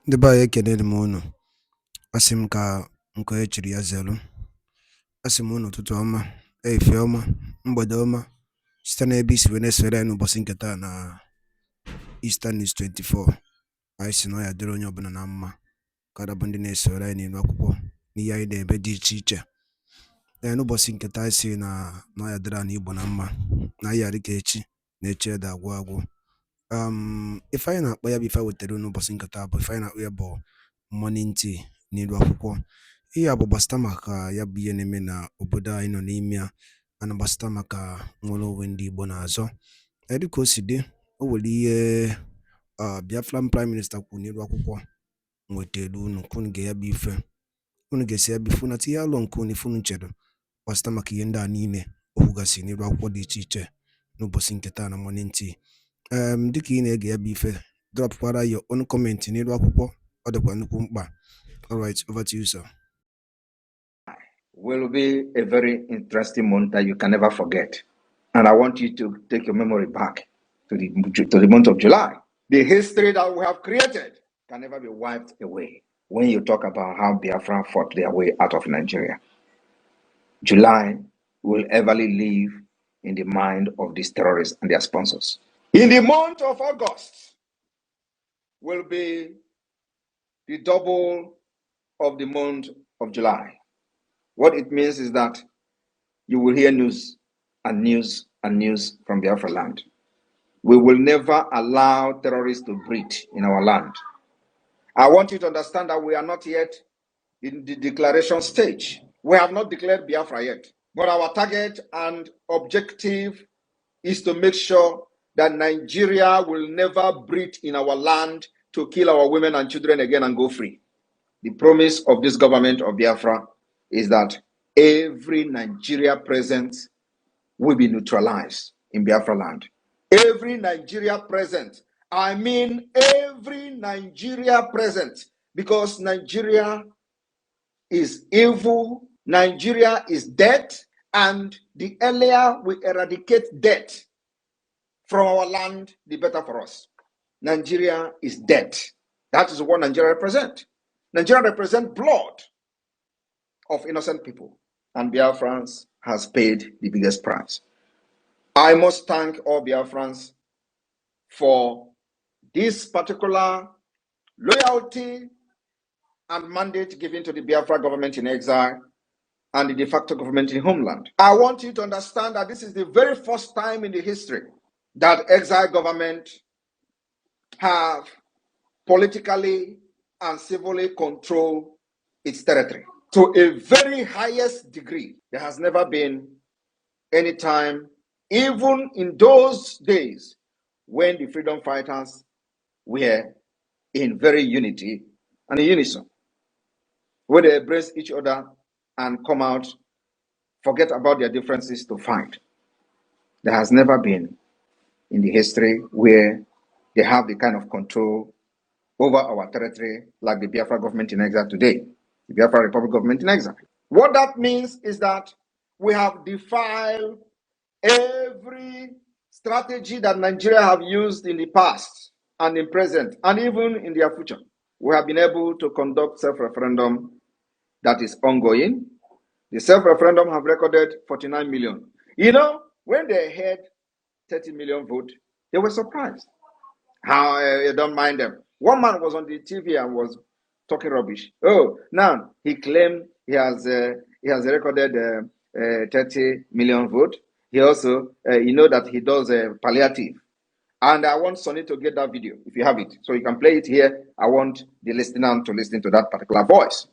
Ndị be anyị ekenere m unu. Asị m ka nke e chiri ya zelu. Asị m unu ụtụtụ ọma, ehihie ọma, mgbede ọma, site n'ebe isi wee na-esore anyị n'ụbọchị nke taa na Eastern News 24. Anyị si na ọ ya dịrị onye ọbụla na mma ka bụ ndị na-esore anyị n'ilu akwụkwọ n'ihe anyị na-ebe dị iche iche. N'ụbọchị nke taa anyị si na ọ ya dịrị anyị Igbo na mma, na anyị yarị ka echi na echi ede agwụ agwụ. Ife anyị na-akpọ ya bụ ife wetara n'ụbọchị nke taa bụ ife anyị na-akpọ ya bụ morning tea n'ilu akwụkwọ. Ihe a bụ gbasịta maka ya bụ ihe na-eme na obodo anyị nọ n'ime ya, ana gbasịta maka nwere onwe ndị Igbo na-azọ. Dịka o si dị, o nwere ihe Biafran Prime Minister kwuru n'ilu akwụkwọ nwetara unu ka unu ga ya bụ ife, unu ga-esi ya bụ ife na tinye alụ nke unu ife unu chere gbasịta maka ihe ndị a niile o kwugasị n'ilu akwụkwọ dị iche iche n'ụbọchị nke taa na morning tea. Dịka ị na-ege ya bụ ife, dropkwara your own comment n'ilu akwụkwọ, ọ dịkwa nnukwu mkpa. All right, over to you, sir. Will be a very interesting month that you can never forget. And I want you to take your memory back to the month of July. The history that we have created can never be wiped away when you talk about how Biafra fought their way out of Nigeria. July will everly live in the mind of these terrorists and their sponsors. In the month of August will be the double of the month of July. What it means is that you will hear news and news and news from Biafra land. We will never allow terrorists to breed in our land. I want you to understand that we are not yet in the declaration stage. We have not declared Biafra yet. But our target and objective is to make sure that Nigeria will never breed in our land to kill our women and children again and go free. The promise of this government of Biafra is that every Nigeria present will be neutralized in Biafra land. Every Nigeria present, I mean every Nigeria present, because Nigeria is evil, Nigeria is dead, and the earlier we eradicate death from our land, the better for us. Nigeria is dead. That is what Nigeria represents. Nigeria represents blood of innocent people, and Biafrans has paid the biggest price. I must thank all Biafrans for this particular loyalty and mandate given to the Biafra government in exile and the de facto government in homeland. I want you to understand that this is the very first time in the history that exile government have politically and civilly controlled its territory to a very highest degree. There has never been any time, even in those days when the freedom fighters were in very unity and in unison, where they embrace each other and come out, forget about their differences to fight. There has never been in the history where they have the kind of control over our territory like the Biafra government in exile today, the Biafra Republic government in exile. What that means is that we have defiled every strategy that Nigeria have used in the past and in present and even in their future. We have been able to conduct self-referendum that is ongoing. The self-referendum have recorded 49 million. You know, when they had 30 million vote, they were surprised. How you don't mind them. One man was on the TV and was talking rubbish. Oh, now he claimed he has recorded 30 million vote. He also, you know that he does palliative. And I want Sonny to get that video, if you have it. So you can play it here. I want the listener to listen to that particular voice,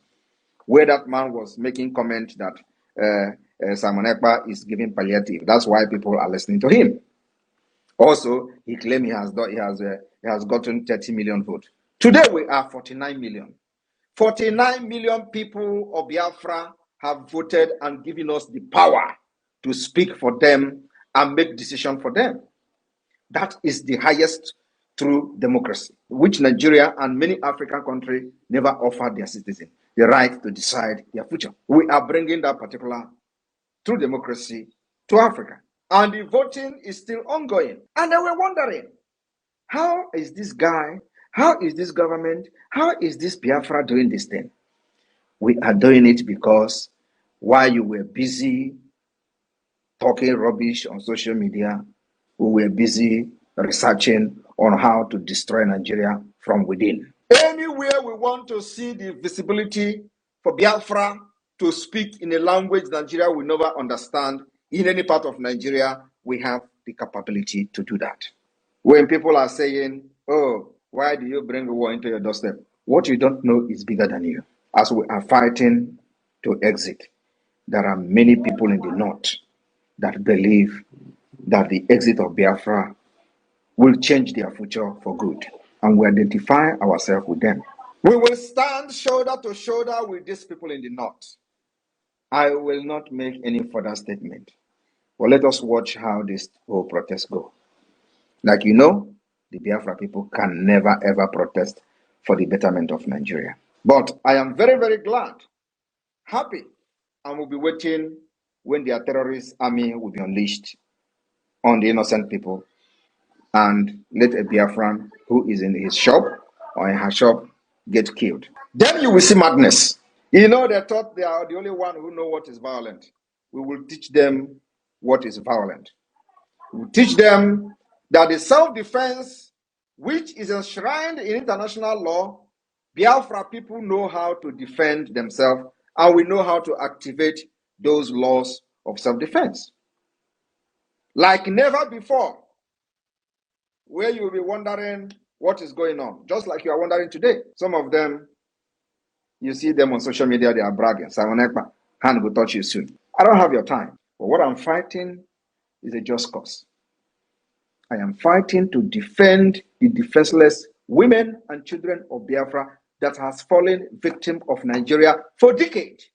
where that man was making comment that Simon EKPA is giving palliative. That's why people are listening to him. Also, he claimed he has gotten 30 million votes. Today we are 49 million. 49 million people of Biafra have voted and given us the power to speak for them and make decisions for them. That is the highest true democracy, which Nigeria and many African countries never offered their citizens the right to decide their future. We are bringing that particular true democracy to Africa. And the voting is still ongoing. And they were wondering, how is this guy How is this government, how is this Biafra doing this thing? We are doing it because while you were busy talking rubbish on social media, we were busy researching on how to destroy Nigeria from within. Anywhere we want to see the visibility for Biafra to speak in a language Nigeria will never understand in any part of Nigeria, we have the capability to do that. When people are saying, oh, why do you bring the war into your doorstep? What you don't know is bigger than you. As we are fighting to exit, there are many people in the north that believe that the exit of Biafra will change their future for good. And we identify ourselves with them. We will stand shoulder to shoulder with these people in the north. I will not make any further statement. But let us watch how this whole protest go. Like you know, the Biafra people can never ever protest for the betterment of Nigeria. But I am very, very glad, happy, and will be waiting when their terrorist army will be unleashed on the innocent people and let a Biafran who is in his shop or in her shop get killed. Then you will see madness. You know, they thought they are the only one who know what is violent. We will teach them what is violent. We will teach them that the self-defense, which is enshrined in international law, Biafra people know how to defend themselves, and we know how to activate those laws of self-defense. Like never before, where you will be wondering what is going on, just like you are wondering today. Some of them, you see them on social media, they are bragging. Simon Ekpa, hand will touch you soon. I don't have your time. But what I'm fighting is a just cause. I am fighting to defend the defenseless women and children of Biafra that has fallen victim of Nigeria for decades.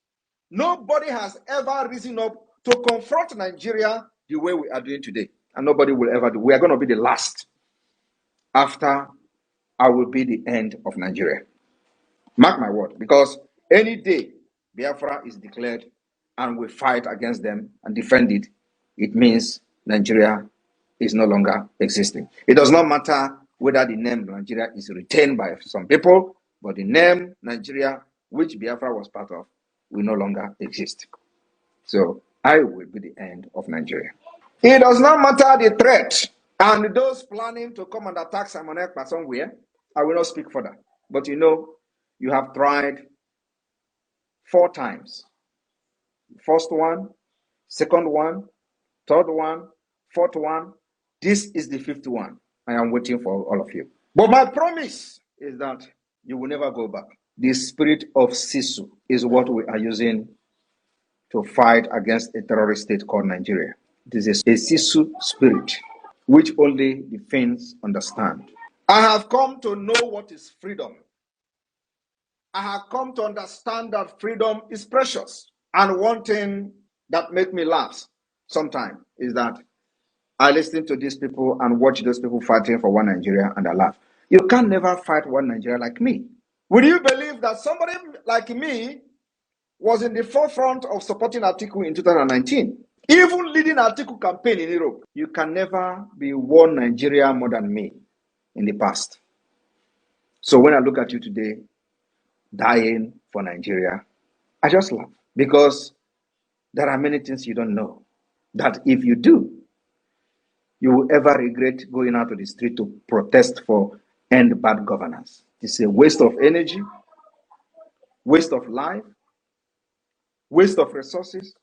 Nobody has ever risen up to confront Nigeria the way we are doing today. And nobody will ever do. We are going to be the last. After I will be the end of Nigeria. Mark my word, because any day Biafra is declared and we fight against them and defend it, it means Nigeria is no longer existing. It does not matter whether the name Nigeria is retained by some people, but the name Nigeria, which Biafra was part of, will no longer exist. So I will be the end of Nigeria. It does not matter the threat and those planning to come and attack Simon Ekpa somewhere. I will not speak further. But you know, you have tried 4 times. First one, second one, third one, fourth one. This is the 5th one. I am waiting for all of you. But my promise is that you will never go back. The spirit of Sisu is what we are using to fight against a terrorist state called Nigeria. This is a Sisu spirit, which only the Finns understand. I have come to know what is freedom. I have come to understand that freedom is precious. And one thing that makes me laugh sometimes is that I listen to these people and watch those people fighting for one Nigeria and I laugh. You can never fight one Nigeria like me. Would you believe that somebody like me was in the forefront of supporting Atiku in 2019? Even leading Atiku campaign in Europe. You can never be one Nigeria more than me in the past. So when I look at you today, dying for Nigeria, I just laugh because there are many things you don't know that if you do, you will ever regret going out to the street to protest for end bad governance. It's a waste of energy, waste of life, waste of resources,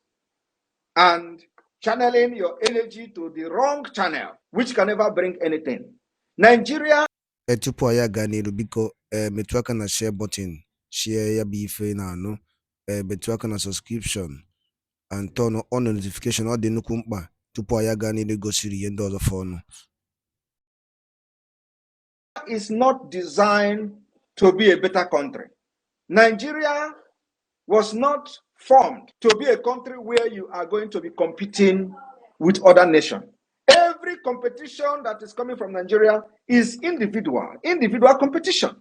and channeling your energy to the wrong channel, which can never bring anything. Nigeria. Tupu anyị aga n'iru biko metụ aka na share button, share ya bụ ife na anụ, metụ aka na subscription and turn on notification. Ọ dị nnukwu mkpa tupu anyị aga n'iru gosiri ihe ndị ọzọ fọnụ. Is not designed to be a better country. Nigeria was not formed to be a country where you are going to be competing with other nations. Every competition that is coming from Nigeria is individual competition.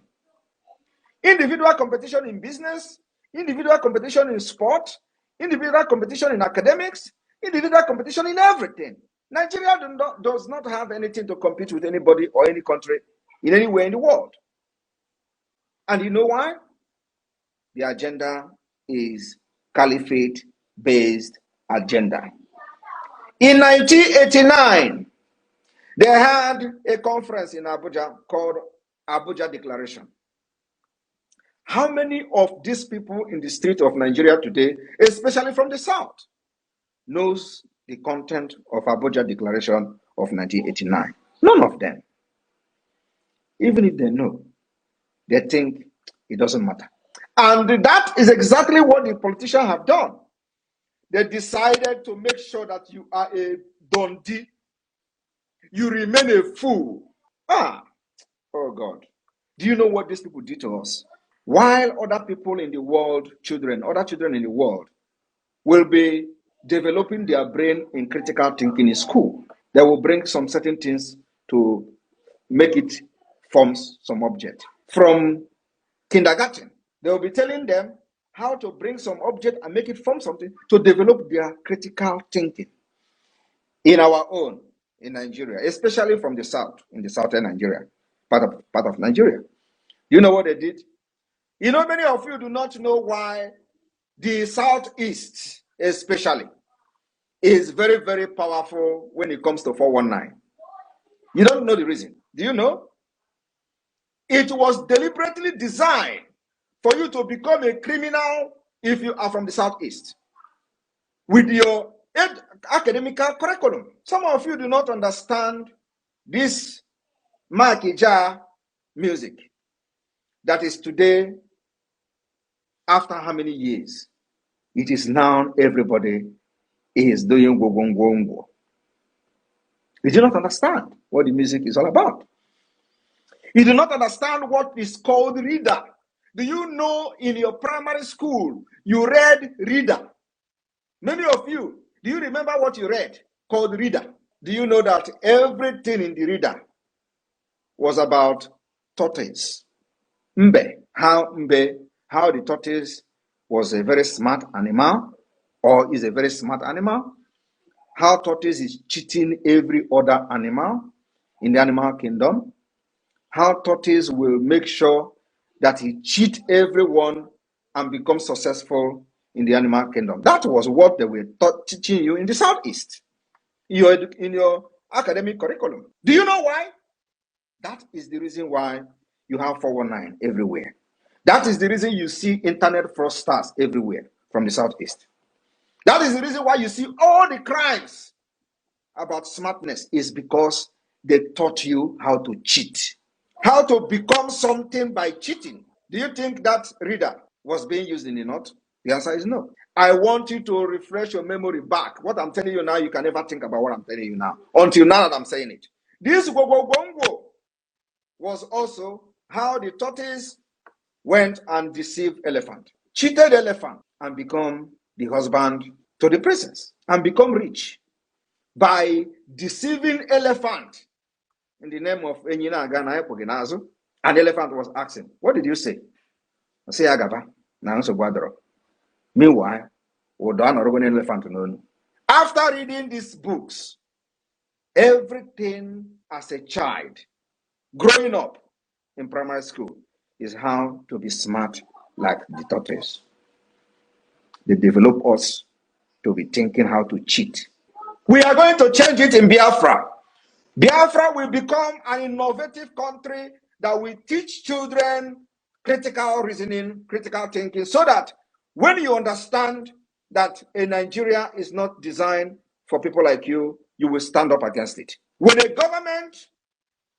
Individual competition in business, individual competition in sport, individual competition in academics, individual competition in everything. Nigeria does not have anything to compete with anybody or any country in anywhere in the world. And you know why? The agenda is caliphate-based agenda. In 1989, they had a conference in Abuja called Abuja Declaration. How many of these people in the street of Nigeria today, especially from the South, knows the content of Abuja Declaration of 1989? None of them. Even if they know, they think it doesn't matter. And that is exactly what the politicians have done. They decided to make sure that you are a dundee. You remain a fool. Oh God. Do you know what these people did to us? While other people in the world, other children in the world, will be developing their brain in critical thinking in school, they will bring some certain things to make it form some object. From kindergarten, they will be telling them how to bring some object and make it form something to develop their critical thinking. In our own, in Nigeria, especially from the south, in the southern Nigeria, part of Nigeria. You know what they did? You know, many of you do not know why the southeast, especially, is very, very powerful when it comes to 419. You don't know the reason. Do you know? It was deliberately designed for you to become a criminal if you are from the southeast with your academic curriculum. Some of you do not understand this Makija music that is today, after how many years? It is now everybody is doing go. You do not understand what the music is all about. You do not understand what is called reader. Do you know in your primary school, you read reader? Many of you, do you remember what you read called reader? Do you know that everything in the reader was about tortoise? How the tortoise was a very smart animal or is a very smart animal. How tortoise is cheating every other animal in the animal kingdom. How tortoise will make sure that he cheat everyone and become successful in the animal kingdom. That was what they were teaching you in the southeast, in your academic curriculum. Do you know why? That is the reason why you have 419 everywhere. That is the reason you see internet fraudsters everywhere from the southeast. That is the reason why you see all the crimes about smartness, is because they taught you how to cheat, how to become something by cheating. Do you think that reader was being used in the north? The answer is no. I want you to refresh your memory back. What I'm telling you now, you can never think about what I'm telling you now, until now that I'm saying it. This go was also how the tortoise went and deceived elephant, cheated elephant, and become the husband to the princess, and become rich by deceiving elephant in the name of Enyina Agana Epoginazo. And elephant was asking, what did you say? I say Agaba. Meanwhile, elephant. After reading these books, everything as a child, growing up in primary school, is how to be smart like the tortoise. They develop us to be thinking how to cheat. We are going to change it in Biafra. Biafra will become an innovative country that will teach children critical reasoning, critical thinking, so that when you understand that a Nigeria is not designed for people like you, you will stand up against it. When a government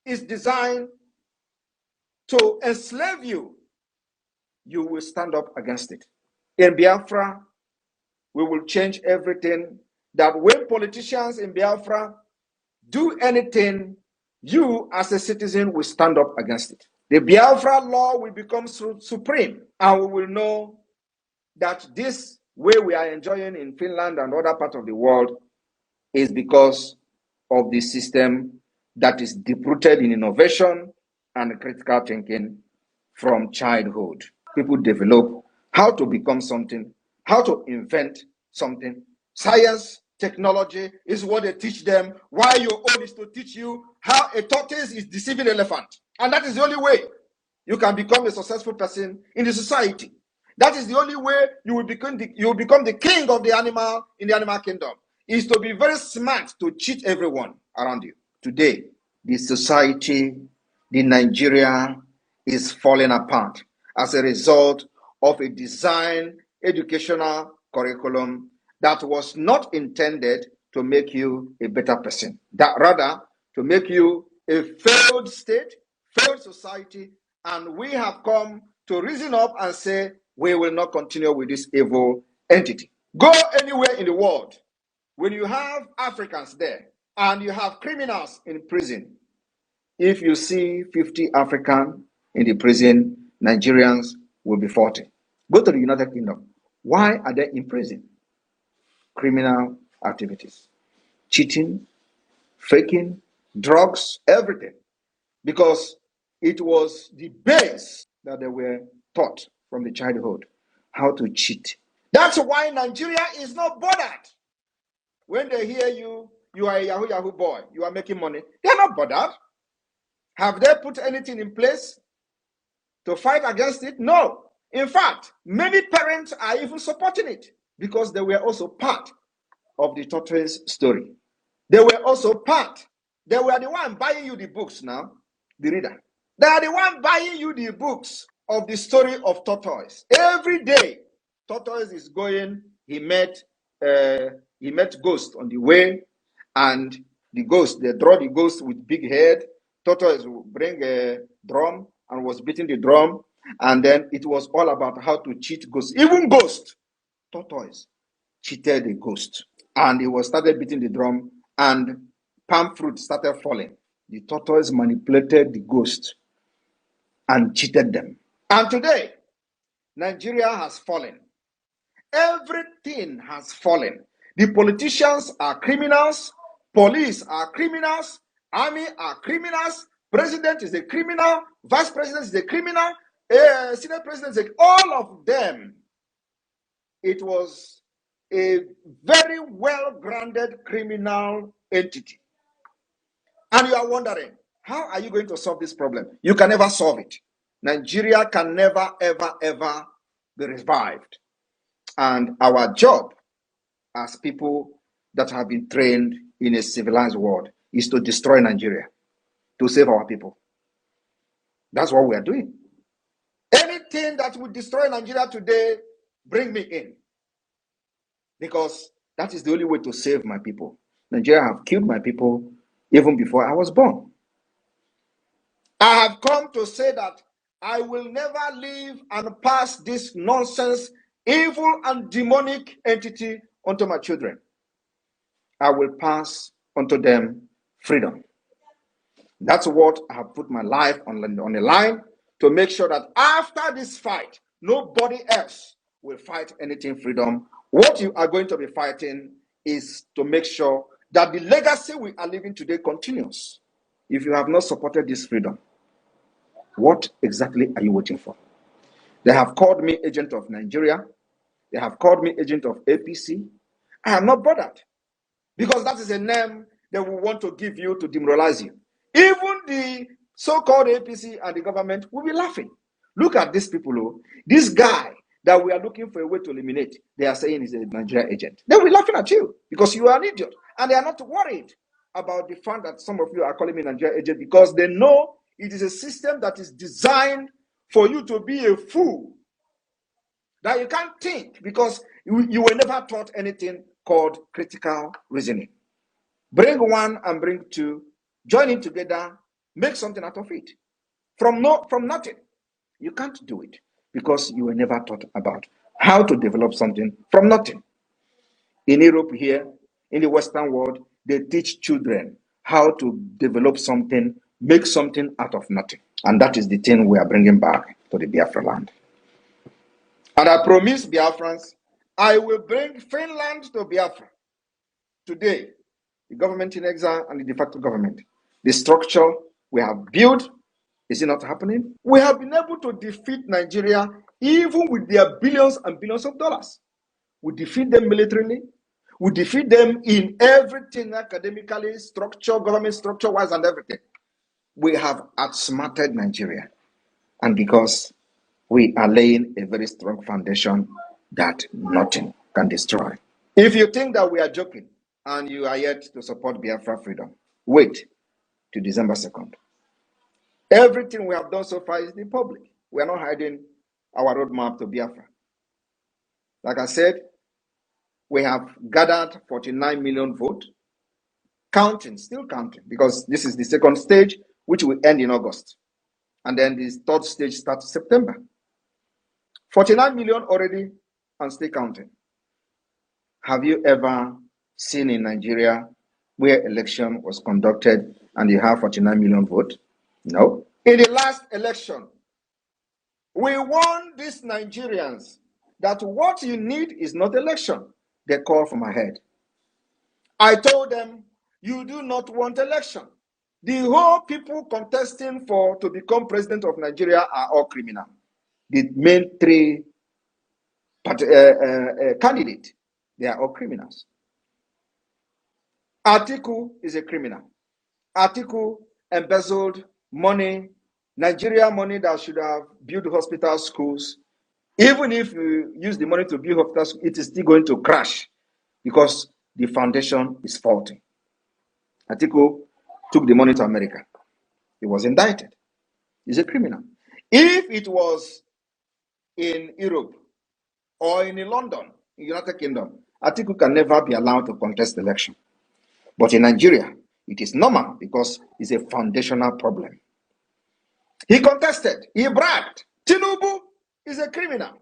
is designed to enslave you, you will stand up against it. In Biafra, we will change everything, that when politicians in Biafra do anything, you as a citizen will stand up against it. The Biafra law will become supreme, and we will know that this way we are enjoying in Finland and other parts of the world is because of the system that is deep-rooted in innovation and critical thinking from childhood. People develop how to become something, how to invent something. Science, technology is what they teach them. Why your own is to teach you how a tortoise is deceiving an elephant. And that is the only way. you can become a successful person in the society. That is the only way you will become the king of the animal in the animal kingdom, is to be very smart to cheat everyone around you. Today, the society, the Nigeria is falling apart as a result of a design educational curriculum that was not intended to make you a better person, that rather to make you a failed state, failed society, and we have come to reason up and say we will not continue with this evil entity. Go anywhere in the world, when you have Africans there and you have criminals in prison, if you see 50 Africans in the prison, Nigerians will be 40. Go to the United Kingdom. Why are they in prison? Criminal activities, cheating, faking, drugs, everything. Because it was the base that they were taught from the childhood, how to cheat. That's why Nigeria is not bothered. When they hear you are a Yahoo boy, you are making money, they're not bothered. Have they put anything in place to fight against it? No. In fact, many parents are even supporting it because they were also part of the tortoise story. They were also part. They were the one buying you the books now, the reader. They are the one buying you the books of the story of tortoise. Every day, tortoise is going. He met ghost on the way, and the ghost, they draw the ghost with big head. Tortoise will bring a drum and was beating the drum, and then it was all about how to cheat ghosts. Even ghost, tortoise cheated the ghost, and he was started beating the drum, and palm fruit started falling. The tortoise manipulated the ghost and cheated them. And today, Nigeria has fallen. Everything has fallen. The politicians are criminals, police are criminals, army are criminals, president is a criminal, vice president is a criminal, senate president is all of them. It was a very well-grounded criminal entity. And you are wondering, how are you going to solve this problem? You can never solve it. Nigeria can never, ever, ever be revived. And our job as people that have been trained in a civilized world is to destroy Nigeria, to save our people. That's what we are doing. Anything that would destroy Nigeria today, bring me in. Because that is the only way to save my people. Nigeria have killed my people even before I was born. I have come to say that I will never leave and pass this nonsense, evil and demonic entity onto my children. I will pass onto them freedom. That's what I have put my life on the line, to make sure that after this fight, nobody else will fight anything freedom. What you are going to be fighting is to make sure that the legacy we are living today continues. If you have not supported this freedom, what exactly are you waiting for? They have called me agent of Nigeria. They have called me agent of APC. I am not bothered, because that is a name they will want to give you to demoralize you. Even the so-called APC and the government will be laughing. Look at these people. Oh, this guy that we are looking for a way to eliminate, they are saying is a Nigeria agent. They will be laughing at you because you are an idiot. And they are not worried about the fact that some of you are calling me Nigeria agent, because they know it is a system that is designed for you to be a fool, that you can't think because you were never taught anything called critical reasoning. Bring one and bring two, join it together, make something out of it. From nothing. You can't do it because you were never taught about how to develop something from nothing. In Europe here, in the Western world, they teach children how to develop something, make something out of nothing. And that is the thing we are bringing back to the Biafra land. And I promise Biafrans, I will bring Finland to Biafra. Today, the government in exile and the de facto government, the structure we have built, is it not happening? We have been able to defeat Nigeria even with their billions and billions of dollars. We defeat them militarily. We defeat them in everything, academically, structure, government structure-wise, and everything. We have outsmarted Nigeria. and because we are laying a very strong foundation that nothing can destroy. If you think that we are joking and you are yet to support Biafra freedom, wait till December 2nd. Everything we have done so far is in public. We are not hiding our roadmap to Biafra. Like I said, we have gathered 49 million votes, counting, still counting, because this is the second stage, which will end in August. And then the third stage starts September. 49 million already and still counting. Have you ever seen in Nigeria where election was conducted and you have 49 million votes? No. In the last election, we warned these Nigerians that what you need is not election. They call from ahead. I told them, you do not want election. The whole people contesting to become president of Nigeria are all criminal. The main three candidates, they are all criminals. Atiku is a criminal. Atiku embezzled money, Nigeria money that should have built hospitals, schools. Even if you use the money to build hospitals, it is still going to crash because the foundation is faulty. Atiku took the money to America. He was indicted. He's a criminal. If it was in Europe or in London, in United Kingdom, Atiku can never be allowed to contest the election. But in Nigeria, it is normal because it's a foundational problem. He contested. He bragged. Tinubu is a criminal.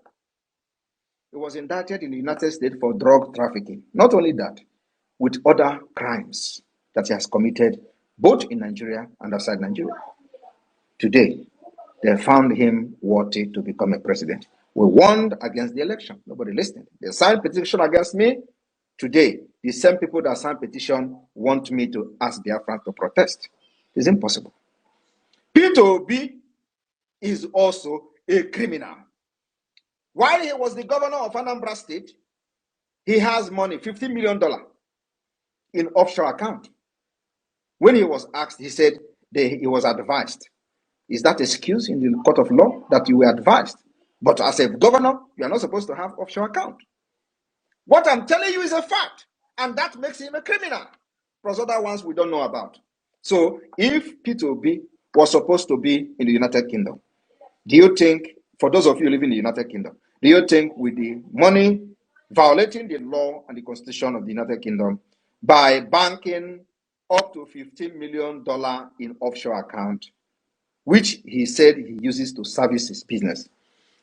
He was indicted in the United States for drug trafficking. Not only that, with other crimes that he has committed both in Nigeria and outside Nigeria. Today, they found him worthy to become a president. We warned against the election. Nobody listened. They signed petition against me. Today, the same people that signed petition want me to ask Biafra to protest. It's impossible. P2B is also a criminal. While he was the governor of Anambra State, he has money, $50 million in offshore account. When he was asked, he said he was advised. Is that excuse in the court of law that you were advised? But as a governor, you are not supposed to have offshore account. What I'm telling you is a fact, and that makes him a criminal. Plus other ones we don't know about. So if P2B was supposed to be in the United Kingdom, do you think, for those of you living in the United Kingdom, do you think with the money violating the law and the constitution of the United Kingdom by banking up to $15 million in offshore account, which he said he uses to service his business,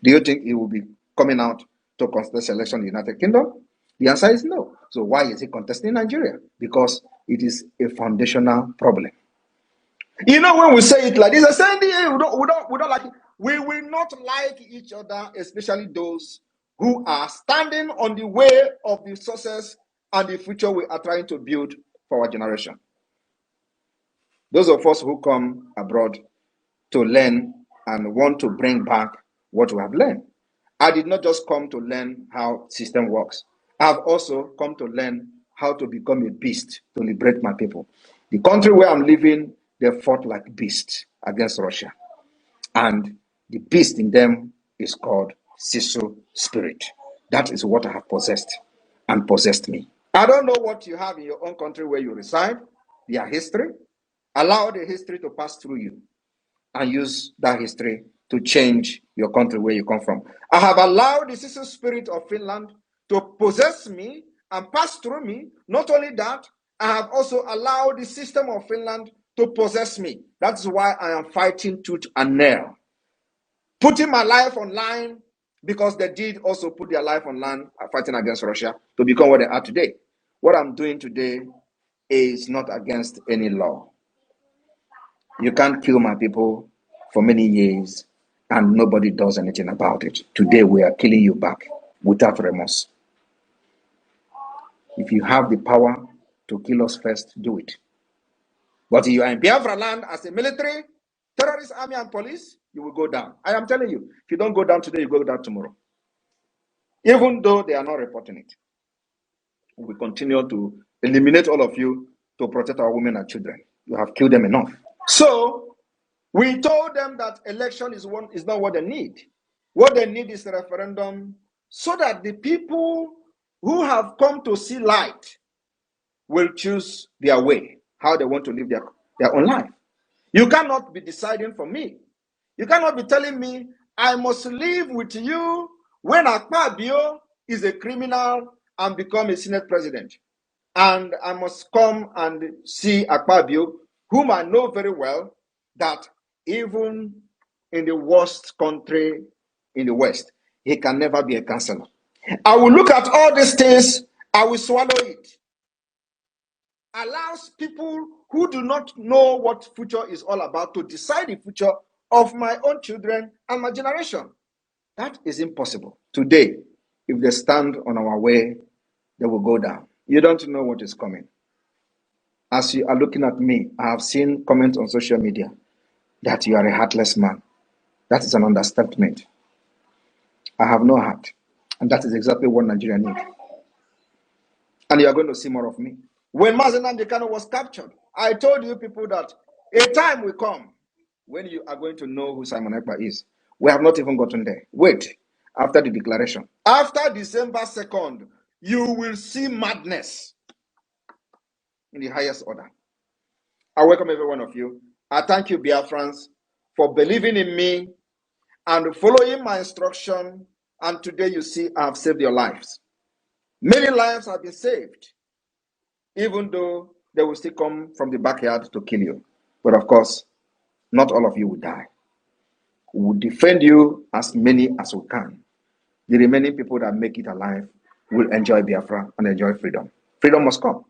do you think he will be coming out to contest election in the United Kingdom? The answer is no. So why is he contesting Nigeria? Because it is a foundational problem. You know, when we say it like this, I say, we don't like it. We will not like each other, especially those who are standing on the way of the success and the future we are trying to build for our generation. Those of us who come abroad to learn and want to bring back what we have learned. I did not just come to learn how system works. I have also come to learn how to become a beast to liberate my people. The country where I'm living, they fought like beasts against Russia. And the beast in them is called Sisu spirit. That is what I have possessed and possessed me. I don't know what you have in your own country where you reside, their history. Allow the history to pass through you and use that history to change your country where you come from. I have allowed the Sisu spirit of Finland to possess me and pass through me. Not only that, I have also allowed the system of Finland to possess me. That's why I am fighting tooth and nail. Putting my life online because they did also put their life online fighting against Russia to become what they are today. What I'm doing today is not against any law. You can't kill my people for many years and nobody does anything about it. Today we are killing you back without remorse. If you have the power to kill us first, do it. But if you are in Biafra land as a military, terrorist army and police, you will go down. I am telling you, if you don't go down today, you go down tomorrow. Even though they are not reporting it. We continue to eliminate all of you to protect our women and children. You have killed them enough. So, We told them that election is not what they need. What they need is a referendum so that the people who have come to see light will choose their way, how they want to live their own life. You cannot be deciding for me. You cannot be telling me I must live with you when Akpabio is a criminal and become a Senate president. And I must come and see Akpabio, whom I know very well, that even in the worst country in the West, he can never be a councillor. I will look at all these things, I will swallow it. Allows people who do not know what future is all about to decide the future of my own children and my generation. That is impossible. Today, if they stand on our way, they will go down. You don't know what is coming. As you are looking at me, I have seen comments on social media that you are a heartless man. That is an understatement. I have no heart. And that is exactly what Nigeria needs. And you are going to see more of me. When Mazen Nnamdi was captured, I told you people that a time will come when you are going to know who Simon Ekpa is. We have not even gotten there. Wait, after the declaration. After December 2nd, you will see madness in the highest order. I welcome every one of you. I thank you, Biafrans, for believing in me and following my instruction. And today you see I have saved your lives. Many lives have been saved, even though they will still come from the backyard to kill you. But of course, not all of you will die. We will defend you as many as we can. The remaining people that make it alive will enjoy Biafra and enjoy freedom. Freedom must come.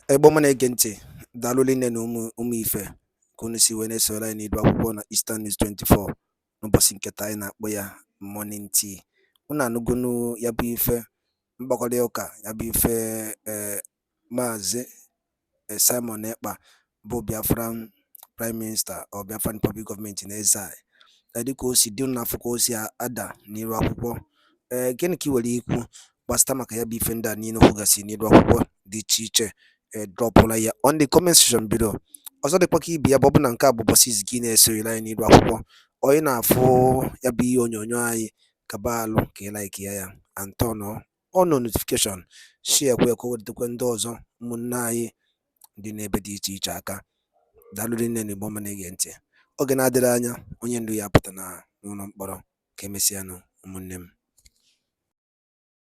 Egbo m na-ege ntị, daalụ nne na ụmụ ife ka unu si wee na-esoro anyị n'idu akwụkwọ na Eastern News 24 n'ụbọchị nke taa anyị na-akpọ ya morning tea. Unu anụgonu ya bụ ife mgbakọrịta ụka ya bụ ife Maazị Simon Ekpa bụ Biafran Prime Minister or Biafran Public Government na-eze dịka o si dị n'afọ ka o si ada n'iru akwụkwọ. Gịnị ka ị nwere ikwu gbasịta maka ya bụ ife ndị a niile kwugasị n'iru akwụkwọ dị iche iche dropụla ya on the comment section below. Ọzọ dịkwa ka ibe ya bụ na nke a bụ ụbọchị izizi gị na-esorela anyị n'iru akwụkwọ, onye na-afụ ya bụ ihe onyonyo anyị kaba alụ ka ị like ya and turn on notification, share kwe ka o wetakwa ndị ọzọ ụmụnne anyị dị n'ebe dị iche iche aka. Daalụ nne na Igbo ọma na-ege ntị. Oge na-adịrị anya onye ndu ya apụta na n'ụlọ mkpọrọ. Ka emesịanụ ụmụnne m.